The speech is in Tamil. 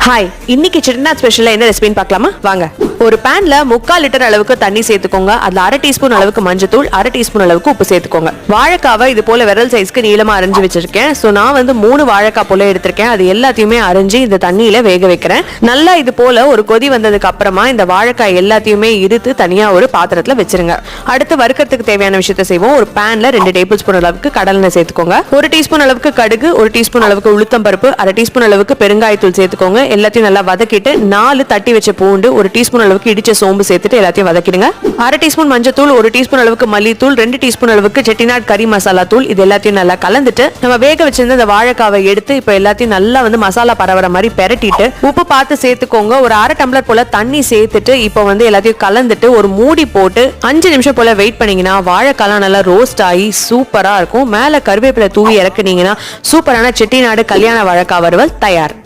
ஹாய், இன்னைக்கு செட்டிநாட் ஸ்பெஷல்ல என்ன ரெசிபின்னு பார்க்கலாமா? வாங்க. ஒரு பேன்ல 3/4 லிட்டர் அளவுக்கு தண்ணி சேர்த்துக்கோங்க. அதுல 1/2 டீஸ்பூன் அளவுக்கு மஞ்சத்தூள், 1/2 டீஸ்பூன் அளவுக்கு உப்பு சேர்த்துக்கோங்க. வாழைக்காவை இது போல விரல் சைஸ்க்கு நீளமா அரைஞ்சு வச்சிருக்கேன். சோ நான் 3 வாழைக்காய் போல எடுத்திருக்கேன். அது எல்லாத்தையுமே அரைஞ்சு இந்த தண்ணியில வேக வைக்கிறேன். நல்லா இது போல ஒரு கொதி வந்ததுக்கு அப்புறமா இந்த வாழைக்காய் எல்லாத்தையுமே இருத்து தனியா ஒரு பாத்திரத்துல வச்சிருங்க. அடுத்து வறுக்கிறதுக்கு தேவையான விஷயத்தை செய்வோம். ஒரு பேன்ல 2 டேபிள் ஸ்பூன் அளவுக்கு கடலெண்ணெய் சேர்த்துக்கோங்க. 1 டீஸ்பூன் அளவுக்கு கடுகு, 1 டீஸ்பூன் அளவுக்கு உளுத்தம் பருப்பு, 1/2 டீஸ்பூன் அளவுக்கு பெருங்காயத்தூள் சேர்த்துக்கோங்க. எல்லாத்தையும் நல்லா வதக்கிட்டு 4 தட்டி வச்ச பூண்டு, 1 டீஸ்பூன் அளவுக்கு இடிச்ச சோம்பு சேர்த்துட்டு எல்லாத்தையும் வதக்கிடுங்க. 1/2 டீஸ்பூன் மஞ்சத்தூள், 1 டீஸ்பூன் அளவுக்கு மல்லித்தூள், 2 டீஸ்பூன் அளவுக்கு செட்டிநாட் கறி மசாலா தூள், இது எல்லாத்தையும் நல்லா கலந்துட்டு நம்ம வேக வச்சிருந்த இந்த வாழைக்காவை எடுத்து இப்ப எல்லாத்தையும் நல்லா மசாலா பரவற மாதிரி பெரட்டிட்டு உப்பு பார்த்து சேர்த்துக்கோங்க. ஒரு 1/2 டம்ளர் போல தண்ணி சேர்த்துட்டு இப்ப எல்லாத்தையும் கலந்துட்டு ஒரு மூடி போட்டு 5 நிமிஷம் போல வெயிட் பண்ணீங்கன்னா வாழைக்காலாம் நல்லா ரோஸ்ட் ஆகி சூப்பரா இருக்கும். மேல கருவேப்பிலை தூவி இறக்குனீங்கன்னா சூப்பரான செட்டிநாடு கல்யாண வாழைக்காய் வறுவல் தயார்.